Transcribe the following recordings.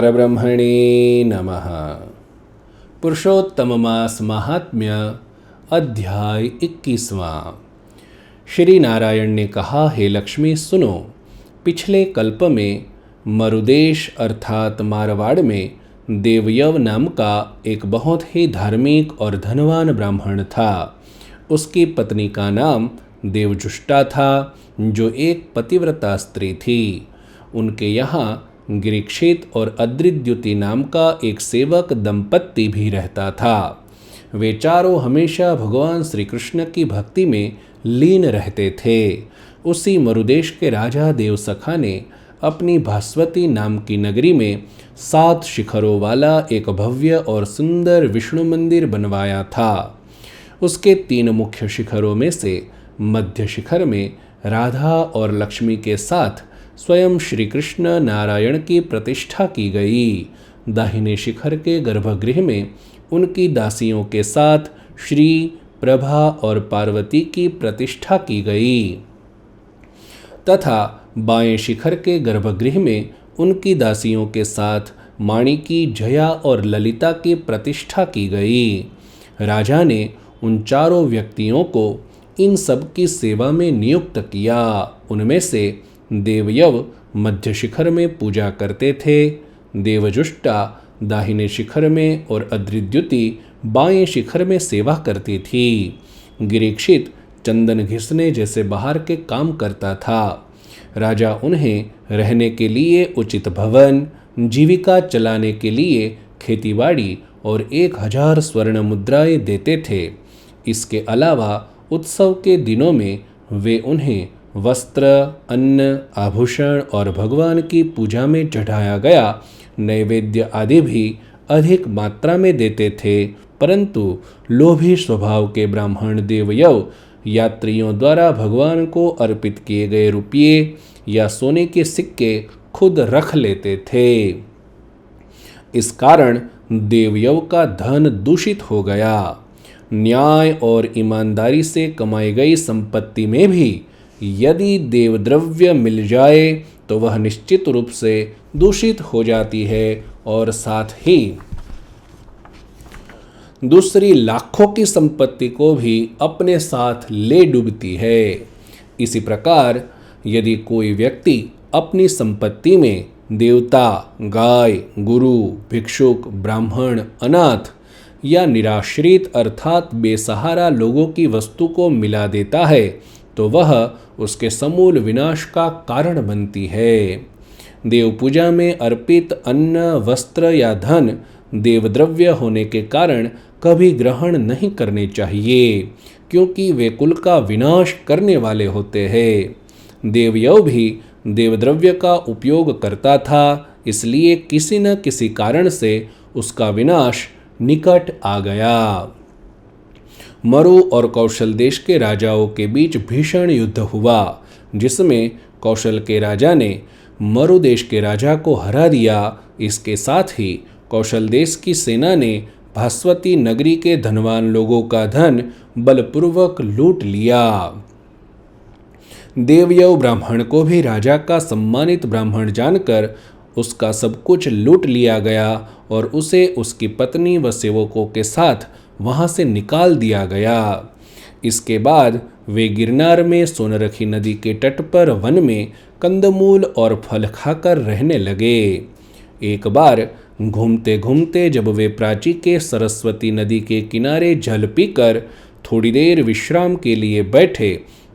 परब्रह्मणे नमः। पुरुषोत्तम मास महात्म्य अध्याय 21वां। श्री नारायण ने कहा, हे लक्ष्मी सुनो, पिछले कल्प में मरुदेश अर्थात मारवाड़ में देवयव नाम का एक बहुत ही धार्मिक और धनवान ब्राह्मण था। उसकी पत्नी का नाम देवजुष्टा था, जो एक पतिव्रता स्त्री थी। उनके यहाँ गिरिक्षित और अद्रिद्युति नाम का एक सेवक दंपत्ति भी रहता था। वे चारों हमेशा भगवान श्री कृष्ण की भक्ति में लीन रहते थे। उसी मरुदेश के राजा देवसखा ने अपनी भास्वती नाम की नगरी में 7 शिखरों वाला एक भव्य और सुंदर विष्णु मंदिर बनवाया था। उसके 3 मुख्य शिखरों में से मध्य शिखर में राधा और लक्ष्मी के साथ स्वयं श्री कृष्ण नारायण की प्रतिष्ठा की गई। दाहिने शिखर के गर्भगृह में उनकी दासियों के साथ श्री, प्रभा और पार्वती की प्रतिष्ठा की गई तथा बाएं शिखर के गर्भगृह में उनकी दासियों के साथ माणिकी, जया और ललिता की प्रतिष्ठा की गई। राजा ने उन चारों व्यक्तियों को इन सब की सेवा में नियुक्त किया। उनमें से देवयव मध्य शिखर में पूजा करते थे, देवजुष्टा दाहिने शिखर में और अद्रिद्युति बाएं शिखर में सेवा करती थी। गिरिक्षित चंदन घिसने जैसे बाहर के काम करता था। राजा उन्हें रहने के लिए उचित भवन, जीविका चलाने के लिए खेतीबाड़ी और 1000 स्वर्ण मुद्राएं देते थे। इसके अलावा उत्सव के दिनों में वे उन्हें वस्त्र, अन्न, आभूषण और भगवान की पूजा में चढ़ाया गया नैवेद्य आदि भी अधिक मात्रा में देते थे। परंतु लोभी स्वभाव के ब्राह्मण देवयव यात्रियों द्वारा भगवान को अर्पित किए गए रुपये या सोने के सिक्के खुद रख लेते थे। इस कारण देवयव का धन दूषित हो गया। न्याय और ईमानदारी से कमाई गई संपत्ति में भी यदि देवद्रव्य मिल जाए तो वह निश्चित रूप से दूषित हो जाती है और साथ ही दूसरी लाखों की संपत्ति को भी अपने साथ ले डूबती है। इसी प्रकार यदि कोई व्यक्ति अपनी संपत्ति में देवता, गाय, गुरु, भिक्षुक, ब्राह्मण, अनाथ या निराश्रित अर्थात बेसहारा लोगों की वस्तु को मिला देता है तो वह उसके समूल विनाश का कारण बनती है। देव पूजा में अर्पित अन्न, वस्त्र या धन देवद्रव्य होने के कारण कभी ग्रहण नहीं करने चाहिए, क्योंकि वे कुल का विनाश करने वाले होते हैं। देवयव भी देवद्रव्य का उपयोग करता था, इसलिए किसी न किसी कारण से उसका विनाश निकट आ गया। मरु और कौशल देश के राजाओं के बीच भीषण युद्ध हुआ, जिसमें कौशल के राजा ने मरु देश के राजा को हरा दिया। इसके साथ ही कौशल देश की सेना ने भास्वती नगरी के धनवान लोगों का धन बलपूर्वक लूट लिया। देवयव ब्राह्मण को भी राजा का सम्मानित ब्राह्मण जानकर उसका सब कुछ लूट लिया गया और उसे उसकी पत्नी व सेवकों के साथ वहां से निकाल दिया गया। इसके बाद वे गिरनार में सोनरखी नदी के तट पर वन में कंदमूल और फल खाकर रहने लगे। एक बार घूमते घूमते जब वे प्राची के सरस्वती नदी के किनारे जल पीकर थोड़ी देर विश्राम के लिए बैठे,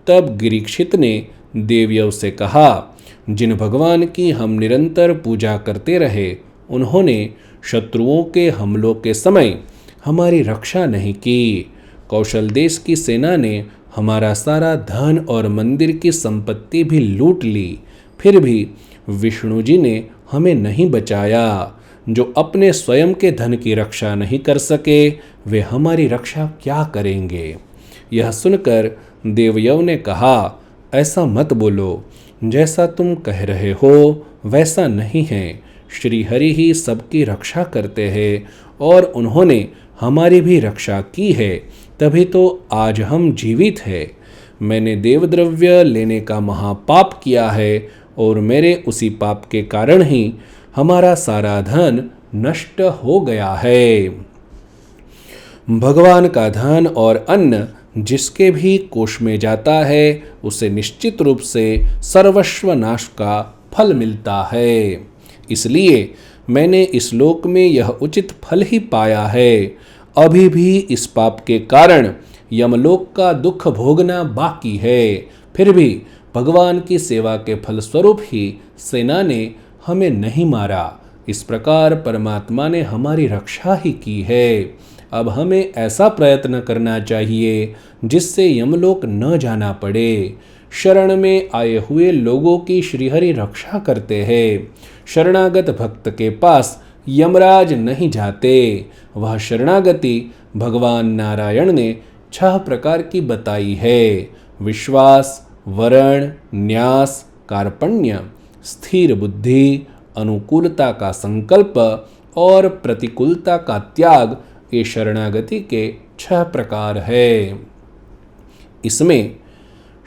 तब गिरिक्षित ने देवयव से कहा, जिन भगवान की हम निरंतर पूजा करते रहे, उन्होंने शत्रुओं के हमलों के समय हमारी रक्षा नहीं की। कौशल देश की सेना ने हमारा सारा धन और मंदिर की संपत्ति भी लूट ली, फिर भी विष्णु जी ने हमें नहीं बचाया। जो अपने स्वयं के धन की रक्षा नहीं कर सके, वे हमारी रक्षा क्या करेंगे। यह सुनकर देवयव ने कहा, ऐसा मत बोलो, जैसा तुम कह रहे हो वैसा नहीं है। श्री हरि ही सबकी रक्षा करते हैं और उन्होंने हमारी भी रक्षा की है, तभी तो आज हम जीवित हैं। मैंने देवद्रव्य लेने का महापाप किया है और मेरे उसी पाप के कारण ही हमारा सारा धन नष्ट हो गया है। भगवान का धन और अन्न जिसके भी कोष में जाता है उसे निश्चित रूप से सर्वस्व नाश का फल मिलता है। इसलिए मैंने इस लोक में यह उचित फल ही पाया है। अभी भी इस पाप के कारण यमलोक का दुख भोगना बाकी है। फिर भी भगवान की सेवा के फलस्वरूप ही सेना ने हमें नहीं मारा। इस प्रकार परमात्मा ने हमारी रक्षा ही की है। अब हमें ऐसा प्रयत्न करना चाहिए जिससे यमलोक न जाना पड़े। शरण में आए हुए लोगों की श्रीहरि रक्षा करते हैं। शरणागत भक्त के पास यमराज नहीं जाते। वह शरणागति भगवान नारायण ने 6 प्रकार की बताई है: विश्वास, वरण, न्यास, कार्पण्य, स्थिर बुद्धि, अनुकूलता का संकल्प और प्रतिकूलता का त्याग। ये शरणागति के 6 प्रकार है। इसमें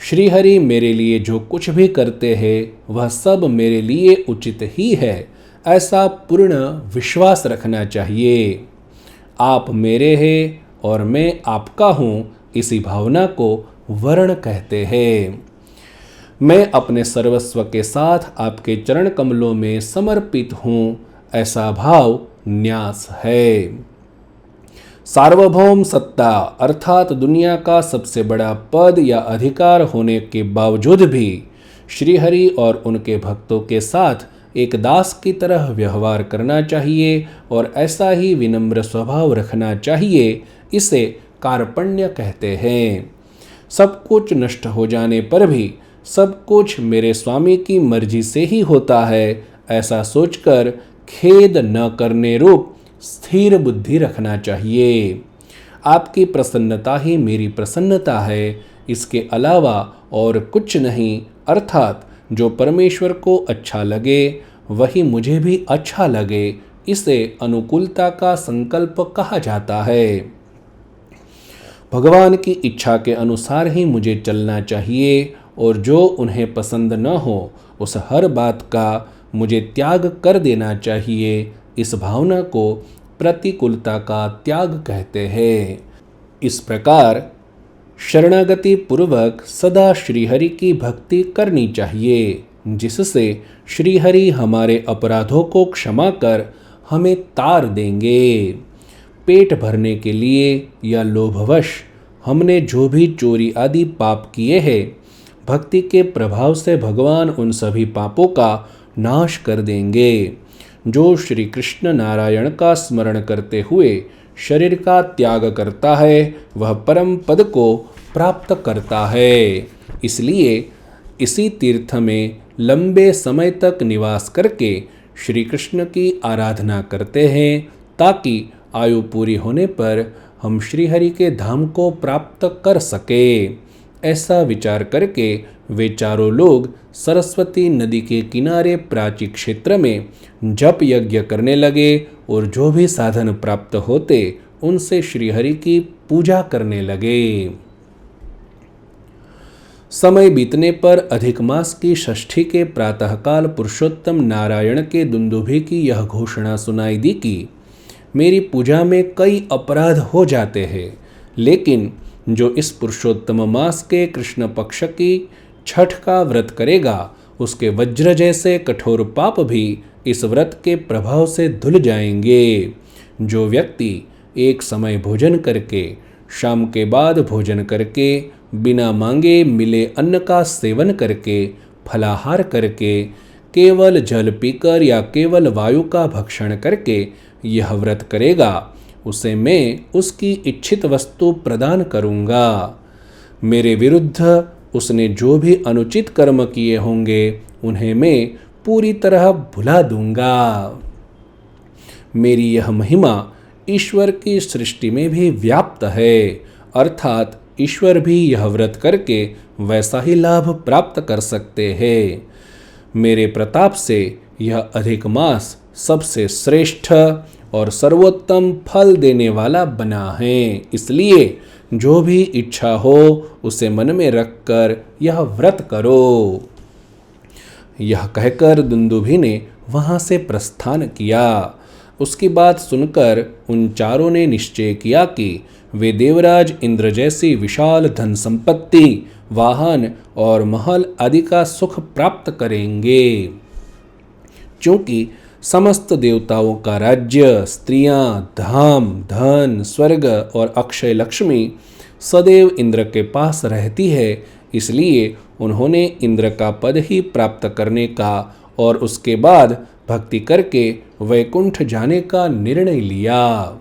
श्रीहरि मेरे लिए जो कुछ भी करते हैं वह सब मेरे लिए उचित ही है, ऐसा पूर्ण विश्वास रखना चाहिए। आप मेरे हैं और मैं आपका हूँ, इसी भावना को वरण कहते हैं। मैं अपने सर्वस्व के साथ आपके चरण कमलों में समर्पित हूँ, ऐसा भाव न्यास है। सार्वभौम सत्ता अर्थात दुनिया का सबसे बड़ा पद या अधिकार होने के बावजूद भी श्रीहरि और उनके भक्तों के साथ एक दास की तरह व्यवहार करना चाहिए और ऐसा ही विनम्र स्वभाव रखना चाहिए। इसे कार्पण्य कहते हैं। सब कुछ नष्ट हो जाने पर भी सब कुछ मेरे स्वामी की मर्जी से ही होता है, ऐसा सोचकर खेद न करने रूप स्थिर बुद्धि रखना चाहिए। आपकी प्रसन्नता ही मेरी प्रसन्नता है, इसके अलावा और कुछ नहीं। अर्थात जो परमेश्वर को अच्छा लगे वही मुझे भी अच्छा लगे, इसे अनुकूलता का संकल्प कहा जाता है। भगवान की इच्छा के अनुसार ही मुझे चलना चाहिए और जो उन्हें पसंद न हो उस हर बात का मुझे त्याग कर देना चाहिए। इस भावना को प्रतिकूलता का त्याग कहते हैं। इस प्रकार शरणागति पूर्वक सदा श्रीहरि की भक्ति करनी चाहिए, जिससे श्रीहरि हमारे अपराधों को क्षमा कर हमें तार देंगे। पेट भरने के लिए या लोभवश हमने जो भी चोरी आदि पाप किए हैं, भक्ति के प्रभाव से भगवान उन सभी पापों का नाश कर देंगे। जो श्री कृष्ण नारायण का स्मरण करते हुए शरीर का त्याग करता है वह परम पद को प्राप्त करता है। इसलिए इसी तीर्थ में लंबे समय तक निवास करके श्री कृष्ण की आराधना करते हैं ताकि आयु पूरी होने पर हम श्रीहरि के धाम को प्राप्त कर सके। ऐसा विचार करके वे चारों लोग सरस्वती नदी के किनारे प्राची क्षेत्र में जप यज्ञ करने लगे और जो भी साधन प्राप्त होते उनसे श्रीहरि की पूजा करने लगे। समय बीतने पर अधिक मास की षष्ठी के प्रातःकाल पुरुषोत्तम नारायण के दुंदुभि की यह घोषणा सुनाई दी कि मेरी पूजा में कई अपराध हो जाते हैं, लेकिन जो इस पुरुषोत्तम मास के कृष्ण पक्ष की छठ का व्रत करेगा उसके वज्र जैसे कठोर पाप भी इस व्रत के प्रभाव से धुल जाएंगे। जो व्यक्ति एक समय भोजन करके, शाम के बाद भोजन करके, बिना मांगे मिले अन्न का सेवन करके, फलाहार करके, केवल जल पीकर या केवल वायु का भक्षण करके यह व्रत करेगा, उसे मैं उसकी इच्छित वस्तु प्रदान करूँगा। मेरे विरुद्ध उसने जो भी अनुचित कर्म किए होंगे उन्हें मैं पूरी तरह भुला दूंगा। मेरी यह महिमा ईश्वर की सृष्टि में भी व्याप्त है, अर्थात ईश्वर भी यह व्रत करके वैसा ही लाभ प्राप्त कर सकते हैं। मेरे प्रताप से यह अधिक मास सबसे श्रेष्ठ और सर्वोत्तम फल देने वाला बना है। इसलिए जो भी इच्छा हो उसे मन में रखकर यह व्रत करो। यह कहकर दुंदुभि ने वहाँ से प्रस्थान किया। उसकी बात सुनकर उन चारों ने निश्चय किया कि वे देवराज इंद्र जैसी विशाल धन संपत्ति, वाहन और महल आदि का सुख प्राप्त करेंगे। क्योंकि समस्त देवताओं का राज्य, स्त्रियां, धाम, धन, स्वर्ग और अक्षय लक्ष्मी सदैव इंद्र के पास रहती है, इसलिए उन्होंने इंद्र का पद ही प्राप्त करने का और उसके बाद भक्ति करके वैकुंठ जाने का निर्णय लिया।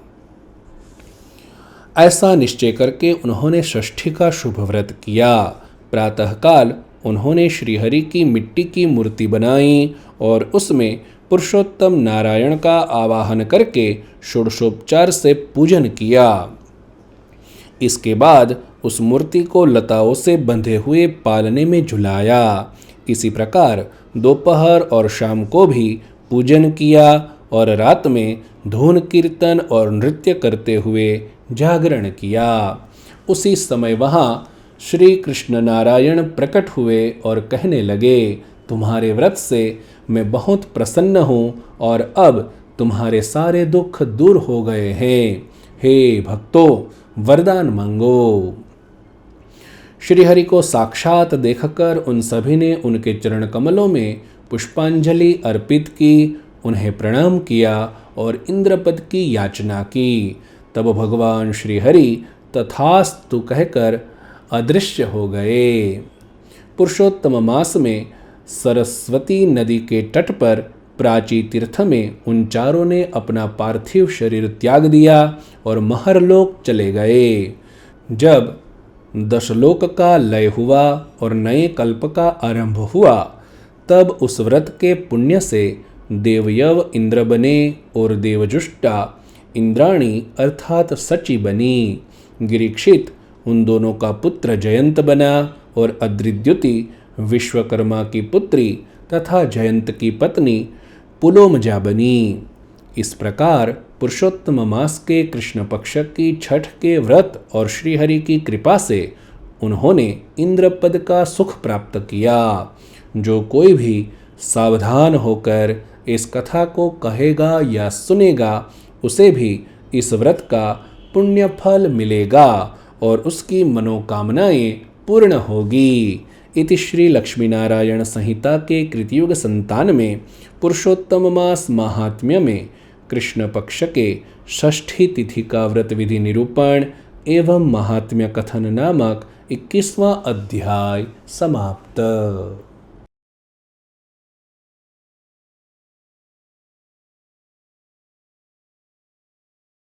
ऐसा निश्चय करके उन्होंने षष्ठी का शुभ व्रत किया। प्रातःकाल उन्होंने श्रीहरि की मिट्टी की मूर्ति बनाई और उसमें पुरुषोत्तम नारायण का आवाहन करके षोडशोपचार से पूजन किया। इसके बाद उस मूर्ति को लताओं से बंधे हुए पालने में झुलाया। इसी प्रकार दोपहर और शाम को भी पूजन किया और रात में धून कीर्तन और नृत्य करते हुए जागरण किया। उसी समय वहाँ श्री कृष्ण नारायण प्रकट हुए और कहने लगे, तुम्हारे व्रत से मैं बहुत प्रसन्न हूँ और अब तुम्हारे सारे दुख दूर हो गए हैं। हे भक्तों, वरदान मांगो। श्रीहरि को साक्षात देखकर उन सभी ने उनके चरण कमलों में पुष्पांजलि अर्पित की, उन्हें प्रणाम किया और इंद्रपद की याचना की। तब भगवान श्रीहरि तथास्तु कहकर अदृश्य हो गए। पुरुषोत्तम मास में सरस्वती नदी के तट पर प्राची तीर्थ में उन चारों ने अपना पार्थिव शरीर त्याग दिया और महरलोक चले गए। जब दशलोक का लय हुआ और नए कल्प का आरंभ हुआ, तब उस व्रत के पुण्य से देवयव इंद्र बने और देवजुष्टा इंद्राणी अर्थात सची बनी। गिरीक्षित उन दोनों का पुत्र जयंत बना और अद्रिद्युति विश्वकर्मा की पुत्री तथा जयंत की पत्नी पुलोमजा बनी। इस प्रकार पुरुषोत्तम मास के कृष्ण पक्ष की छठ के व्रत और श्रीहरि की कृपा से उन्होंने इंद्रपद का सुख प्राप्त किया। जो कोई भी सावधान होकर इस कथा को कहेगा या सुनेगा, उसे भी इस व्रत का पुण्य फल मिलेगा और उसकी मनोकामनाएं पूर्ण होगी। इति श्री लक्ष्मीनारायण संहिता के कृतयुग संतान में पुरुषोत्तम मास महात्म्य में कृष्ण पक्ष के षष्ठी तिथि का व्रत विधि निरूपण एवं महात्म्य कथन नामक 21वां अध्याय समाप्त।